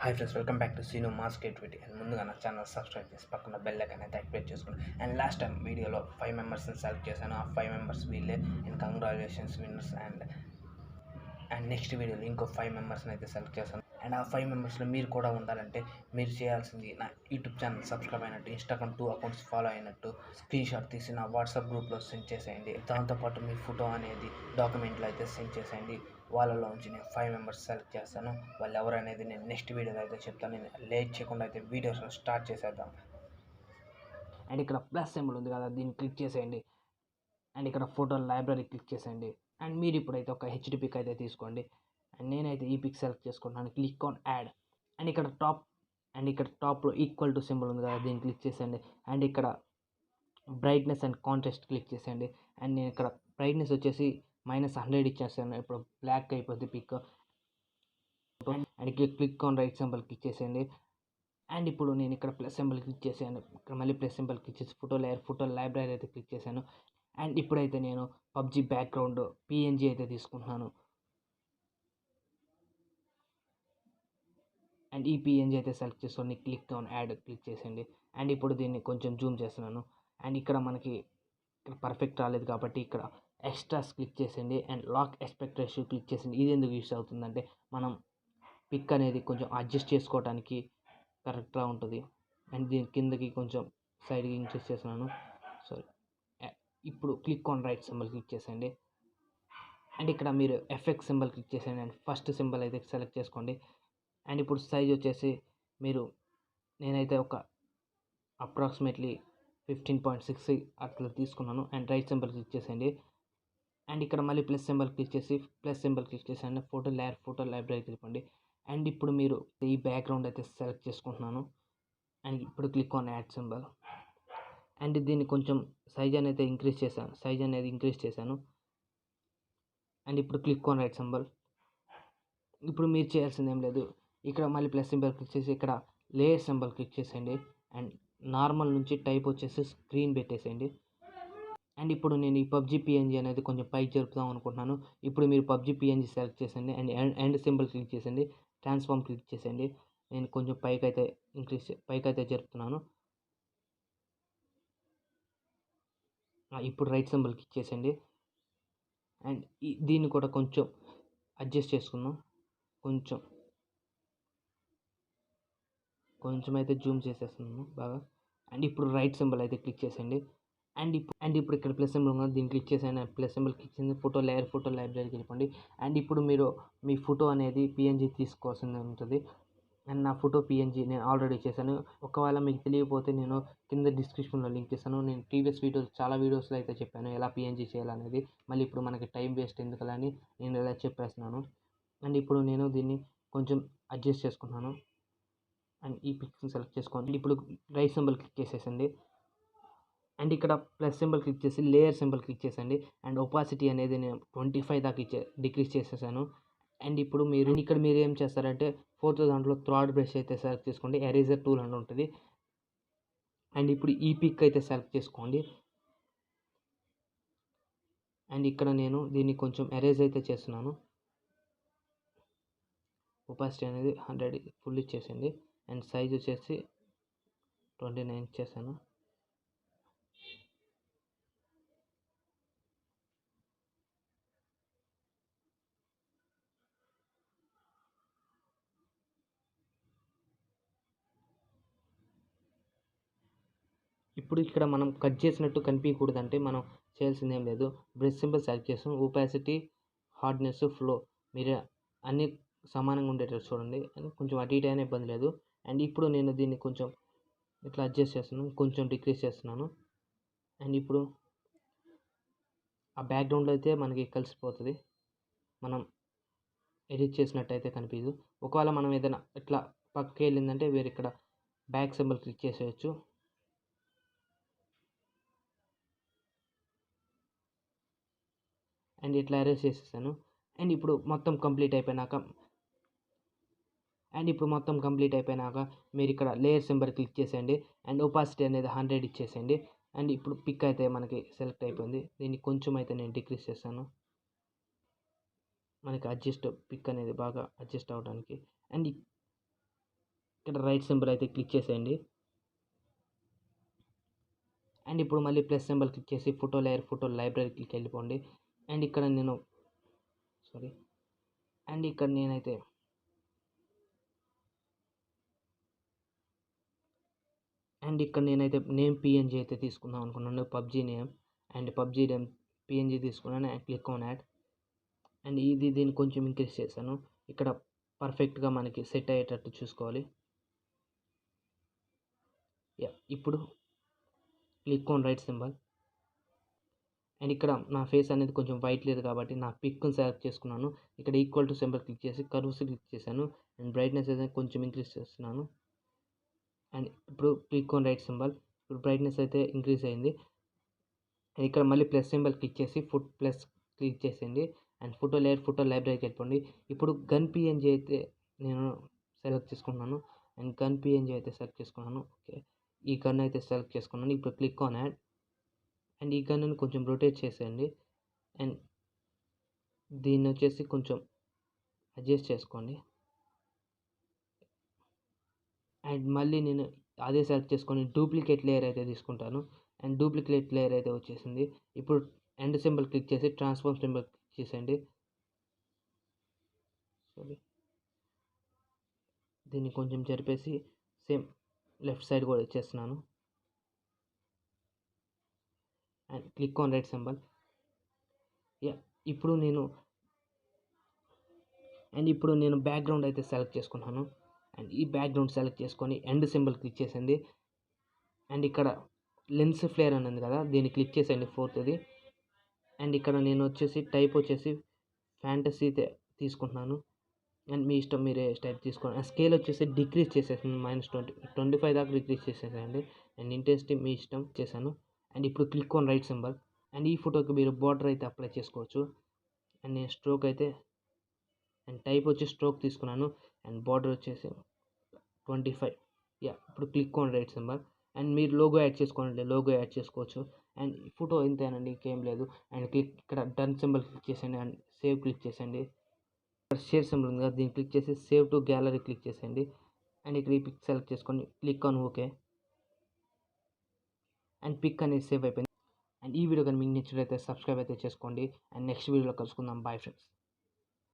Hi friends, welcome back to Seenu mass creativity. And ముందుగా నా channel subscribe చేసి పక్కన బెల్ ఐకాన్ అయితే యాక్టివేట్ చేసుకోండి. అండ్ లాస్ట్ టైం వీడియోలో 5 మెంబర్స్ని సెలెక్ట్ చేశాను. ఆ 5 మెంబర్స్ వీళ్ళే. And congratulations winners. And next వీడియోలో ఇంకో 5 మెంబర్స్ని అయితే సెలెక్ట్ చేశాను. అండ్ ఆ 5 మెంబర్స్లో మీరు కూడా ఉండాలంటే మీరు చేయాల్సింది నా యూట్యూబ్ ఛానల్ సబ్స్క్రైబ్ అయినట్టు, ఇన్స్టాగ్రామ్ 2 అకౌంట్స్ ఫాలో అయినట్టు స్క్రీన్ షాట్ తీసి నా వాట్సాప్ గ్రూప్లో సెండ్ చేసేయండి. దాంతోపాటు మీ ఫోటో అనేది డాక్యుమెంట్లో అయితే సెండ్ చేసేయండి. వాళ్ళలో నుంచి నేను 5 మెంబర్స్ సెలెక్ట్ చేస్తాను. వాళ్ళు ఎవరనేది నేను నెక్స్ట్ వీడియోలో అయితే చెప్తాను. నేను లేట్ చేయకుండా అయితే వీడియోస్ స్టార్ట్ చేసేద్దాం. అండ్ ఇక్కడ ప్లస్ సింబల్ ఉంది కదా, దీన్ని క్లిక్ చేసేయండి. అండ్ ఇక్కడ ఫోటో లైబ్రరీ క్లిక్ చేసేయండి. అండ్ మీరు ఇప్పుడైతే ఒక హెచ్డి పిక్ అయితే తీసుకోండి. అండ్ నేనైతే ఈ పిక్ సెలెక్ట్ చేసుకుంటున్నాను. Click on add. అండ్ ఇక్కడ టాప్లో ఈక్వల్ టు సింబల్ ఉంది కదా, దీన్ని క్లిక్ చేసేయండి. అండ్ ఇక్కడ బ్రైట్నెస్ అండ్ కాంట్రాస్ట్ క్లిక్ చేసేయండి. అండ్ నేను ఇక్కడ బ్రైట్నెస్ వచ్చేసి -100 ఇచ్చేస్తాను. ఇప్పుడు బ్లాక్ అయిపోద్ది pic. And click on right symbol click చేసేయండి. అండ్ ఇప్పుడు నేను ఇక్కడ ప్లస్ సింబల్ క్లిక్ చేశాను. ఇక్కడ మళ్ళీ ప్లస్ సింబల్ క్లిక్ చేసి ఫోటో లైబ్రరీ అయితే క్లిక్ చేశాను. అండ్ ఇప్పుడైతే నేను పబ్జీ బ్యాక్గ్రౌండ్ పిఎన్జీ అయితే తీసుకుంటున్నాను. అండ్ ఈ పిఎన్జీ అయితే సెలెక్ట్ చేసుకొని క్లిక్ ఆన్ యాడ్ క్లిక్ చేసేయండి. అండ్ ఇప్పుడు దీన్ని కొంచెం జూమ్ చేస్తున్నాను. అండ్ ఇక్కడ మనకి ఇక్కడ పర్ఫెక్ట్ రాలేదు కాబట్టి ఇక్కడ ఎక్స్ట్రాస్ క్లిక్ చేసేయండి. And lock aspect ratio click చేసేయండి. ఇది ఎందుకు యూస్ అవుతుందంటే మనం పిక్ అనేది కొంచెం అడ్జస్ట్ చేసుకోవడానికి కరెక్ట్గా ఉంటుంది. అండ్ దీని కిందకి కొంచెం సైడ్కి ఇంక్రీజ్ చేస్తున్నాను. సారీ. ఇప్పుడు click on right symbol click చేసేయండి. అండ్ ఇక్కడ మీరు ఎఫెక్ట్ సింబల్ క్లిక్ చేసేయండి. అండ్ ఫస్ట్ సింబల్ అయితే సెలెక్ట్ చేసుకోండి. అండ్ ఇప్పుడు సైజ్ వచ్చేసి నేనైతే ఒక అప్రాక్సిమేట్లీ 15.6 అట్లా తీసుకున్నాను. అండ్ రైట్ సింబల్ క్లిక్ చేసేయండి. అండ్ ఇక్కడ మళ్ళీ ప్లస్ సింబల్ క్లిక్ చేసేయండి. ఫోటో లైబ్రరీకి వెళ్ళిపోండి. అండ్ ఇప్పుడు మీరు ఈ బ్యాక్గ్రౌండ్ అయితే సెలెక్ట్ చేసుకుంటున్నాను. అండ్ ఇప్పుడు click on add symbol. And దీన్ని కొంచెం సైజ్ అనేది ఇంక్రీజ్ చేశాను. అండ్ ఇప్పుడు క్లిక్ ఆన్ రైట్ సింబల్. ఇప్పుడు మీరు చేయాల్సింది ఏం లేదు. ఇక్కడ మళ్ళీ ప్లస్ సింబల్ క్లిక్ చేసి ఇక్కడ లేయర్ సింబల్ క్లిక్ చేసేయండి. అండ్ నార్మల్ నుంచి టైప్ వచ్చేసి స్క్రీన్ పెట్టేసేయండి. అండ్ ఇప్పుడు నేను ఈ పబ్జీ పిఎన్జీ అనేది కొంచెం పైకి జరుపుదాం అనుకుంటున్నాను. ఇప్పుడు మీరు పబ్జీ పిఎన్జీ సెలెక్ట్ చేసేయండి. అండ్ ఎండ్ సింబల్ క్లిక్ చేసేయండి. ట్రాన్స్ఫార్మ్ క్లిక్ చేసేయండి. నేను కొంచెం పైకైతే జరుపుతున్నాను. ఇప్పుడు రైట్ సింబల్ క్లిక్ చేసేయండి. అండ్ దీన్ని కూడా కొంచెం అడ్జస్ట్ చేసుకుందాం. కొంచెం అయితే జూమ్ చేసేస్తున్నాను బాగా. అండ్ ఇప్పుడు రైట్ సింబల్ అయితే క్లిక్ చేసేయండి. అండ్ ఇప్పుడు ఇక్కడ ప్లస్ సింబల్ ఉంది, దీన్ని క్లిక్ చేసేయండి. ప్లస్ సింబల్ క్లిక్ చేసి ఫోటో లైబ్రరీకి వెళ్ళిపోండి. అండ్ ఇప్పుడు మీరు మీ ఫోటో అనేది పిఎన్జీ తీసుకోవాల్సి ఉంటుంది. అండ్ నా ఫోటో పిఎన్జీ నేను ఆల్రెడీ చేశాను. ఒకవేళ మీకు తెలియకపోతే నేను కింద డిస్క్రిప్షన్లో లింక్ చేస్తాను. నేను ప్రీవియస్ చాలా వీడియోస్లో అయితే చెప్పాను ఎలా పిఎన్జీ చేయాలనేది. మళ్ళీ ఇప్పుడు మనకి టైం వేస్ట్ ఎందుకని నేను ఇలా చెప్పేస్తున్నాను. అండ్ ఇప్పుడు నేను దీన్ని కొంచెం అడ్జస్ట్ చేసుకుంటున్నాను. అండ్ ఈ పిక్స్ని సెలెక్ట్ చేసుకోండి. ఇప్పుడు రైట్ సింబల్ క్లిక్ చేసేసండి. అండ్ ఇక్కడ ప్లస్ సింబల్ క్లిక్ చేసి లేయర్ సింబల్ క్లిక్ చేసండి. అండ్ ఒపాసిటీ అనేది నేను 25 దాకా డిక్రీజ్ చేసేసాను. అండ్ ఇప్పుడు మీరు ఏం చేస్తారంటే దాంట్లో థర్డ్ బ్రష్ అయితే సెలెక్ట్ చేసుకోండి. ఎరేజర్ టూల్ అని ఉంటుంది. అండ్ ఇప్పుడు ఈ పిక్ అయితే సెలెక్ట్ చేసుకోండి. అండ్ ఇక్కడ నేను దీన్ని కొంచెం ఎరేజ్ అయితే చేస్తున్నాను. ఒపాసిటీ అనేది 100 ఫుల్ ఇచ్చేసండి. అండ్ సైజ్ వచ్చేసి 29 ఇచ్చేసాను. ఇప్పుడు ఇక్కడ మనం కట్ చేసినట్టు కనిపించకూడదు అంటే మనం చేయాల్సింది ఏం లేదు. బ్రష్ సింబల్ సెలెక్ట్ చేస్తాం. ఒపాసిటీ, హార్డ్నెస్, ఫ్లో మీరు అన్నీ సమానంగా ఉండేటట్టు చూడండి. కొంచెం అటు ఇటు అయినా ఇబ్బంది లేదు. అండ్ ఇప్పుడు నేను దీన్ని కొంచెం ఇట్లా అడ్జస్ట్ చేస్తున్నాను, కొంచెం డిక్రీజ్ చేస్తున్నాను. అండ్ ఇప్పుడు ఆ బ్యాక్గ్రౌండ్లో అయితే మనకి కలిసిపోతుంది. మనం ఎడిట్ చేసినట్టయితే కనిపించదు. ఒకవేళ మనం ఏదైనా ఇట్లా పక్కకి వెళ్ళిందంటే వేరే ఇక్కడ బ్యాక్ సింబల్ క్లిక్ చేసేయచ్చు. అండ్ ఇట్లా అరేంజ్ చేసేసాను. అండ్ ఇప్పుడు మొత్తం కంప్లీట్ అయిపోయినాక మీరు ఇక్కడ లేయర్ సింబల్ క్లిక్ చేసేయండి. అండ్ ఒపాసిటీ అనేది 100 ఇచ్చేసేయండి. అండ్ ఇప్పుడు పిక్ అయితే మనకి సెలెక్ట్ అయిపోయింది. దీన్ని కొంచెం అయితే నేను డిక్రీజ్ చేస్తాను, మనకి పిక్ అనేది బాగా అడ్జస్ట్ అవ్వడానికి. అండ్ ఇక్కడ రైట్ సింబల్ అయితే క్లిక్ చేసేయండి. అండ్ ఇప్పుడు మళ్ళీ ప్లస్ సింబల్ క్లిక్ చేసి ఫోటో లేయర్, ఫోటో లైబ్రరీకి వెళ్ళిపోండి. అండ్ ఇక్కడ నేనైతే నేమ్ పిఎన్జీ అయితే తీసుకుందాం అనుకున్నాను, PUBG name. And PUBG name PNG తీసుకున్నాను. And click on add. And దీన్ని కొంచెం ఇంక్రీజ్ చేశాను. ఇక్కడ పర్ఫెక్ట్గా మనకి సెట్ అయ్యేటట్టు చూసుకోవాలి. ఇప్పుడు click on right symbol. And ఇక్కడ నా ఫేస్ అనేది కొంచెం వైట్ లేదు కాబట్టి నా పిక్ని సెలెక్ట్ చేసుకున్నాను. ఇక్కడ ఈక్వల్ టు సింబల్ క్లిక్ చేసి కర్వ్స్ క్లిక్ చేశాను. అండ్ బ్రైట్నెస్ అయితే కొంచెం ఇంక్రీజ్ చేస్తున్నాను. అండ్ ఇప్పుడు క్లిక్ ఆన్ రైట్ సింబల్. ఇప్పుడు బ్రైట్నెస్ అయితే ఇంక్రీజ్ అయింది. అండ్ ఇక్కడ మళ్ళీ ప్లస్ సింబల్ క్లిక్ చేసి ప్లస్ క్లిక్ చేసేయండి. అండ్ ఫోటో లేయర్, ఫోటో లైబ్రరీకి వెళ్ళిపోండి. ఇప్పుడు గన్ పిఎన్జీ అయితే నేను సెలెక్ట్ చేసుకున్నాను. అండ్ గన్ పిఎన్జీ అయితే సెలెక్ట్ చేసుకున్నాను. ఓకే, ఈ గన్ అయితే సెలెక్ట్ చేసుకున్నాను. ఇప్పుడు క్లిక్ ఆన్ యాడ్. అండ్ ఈ గన్నుని కొంచెం రొటేట్ చేసేయండి. అండ్ దీన్ని వచ్చేసి కొంచెం అడ్జస్ట్ చేసుకోండి. అండ్ మళ్ళీ నేను అదే సెలెక్ట్ చేసుకొని డూప్లికేట్ లేయర్ అయితే తీసుకుంటాను. అండ్ డూప్లికేట్ లేయర్ అయితే వచ్చేసింది. ఇప్పుడు ఎండ్ సింబల్ క్లిక్ చేసి ట్రాన్స్ఫార్మ్ సింబల్ క్లిక్ చేసేయండి. దీన్ని కొంచెం జరిపేసి సేమ్ లెఫ్ట్ సైడ్ కూడా ఇచ్చేస్తున్నాను. And click on right symbol. ఇప్పుడు నేను బ్యాక్గ్రౌండ్ అయితే సెలెక్ట్ చేసుకున్నాను. అండ్ ఈ బ్యాక్గ్రౌండ్ సెలెక్ట్ చేసుకొని ఎండ్ సింబల్ క్లిక్ చేసింది. అండ్ ఇక్కడ లెన్స్ ఫ్లేర్ అని ఉంది కదా, దీన్ని క్లిక్ చేసేయండి, ఫోర్త్ది. అండ్ ఇక్కడ నేను వచ్చేసి టైప్ వచ్చేసి ఫ్యాంటసీ తీసుకుంటున్నాను. అండ్ మీ ఇష్టం, మీరే టైప్ తీసుకోండి. స్కేల్ వచ్చేసి డిక్రీజ్ చేసేసాను, -25 దాకా డిక్రీజ్ చేసేసండి. అండ్ ఇంటెన్సిటీ మీ ఇష్టం చేశాను. అండ్ ఇప్పుడు click on right symbol. And ఈ ఫోటోకి మీరు బార్డర్ అయితే అప్లై చేసుకోవచ్చు. అండ్ నేను స్ట్రోక్ అయితే అండ్ టైప్ వచ్చి స్ట్రోక్ తీసుకున్నాను. అండ్ బార్డర్ వచ్చేసి 25. ఇప్పుడు click on right symbol. And మీరు లోగో యాడ్ చేసుకోండి, లోగో యాడ్ చేసుకోవచ్చు. అండ్ ఫోటో ఇంతేనండి, ఇంకేం లేదు. అండ్ ఇక్కడ డన్ సింబల్ క్లిక్ చేసేయండి. అండ్ సేవ్ క్లిక్ చేసేయండి. ఇక్కడ షేర్ సింబల్ ఉంది కదా, దీన్ని క్లిక్ చేసి సేవ్ టు గ్యాలరీ క్లిక్ చేసేయండి. అండ్ ఇక్కడ ఈ పిక్ సెలెక్ట్ చేసుకొని click on okay. And pic అనేది సేవ్ అయిపోయింది. అండ్ ఈ వీడియో కానీ మీకు నచ్చినట్లయితే సబ్స్క్రైబ్ అయితే చేసుకోండి. అండ్ నెక్స్ట్ వీడియోలో కలుసుకుందాం. Bye friends.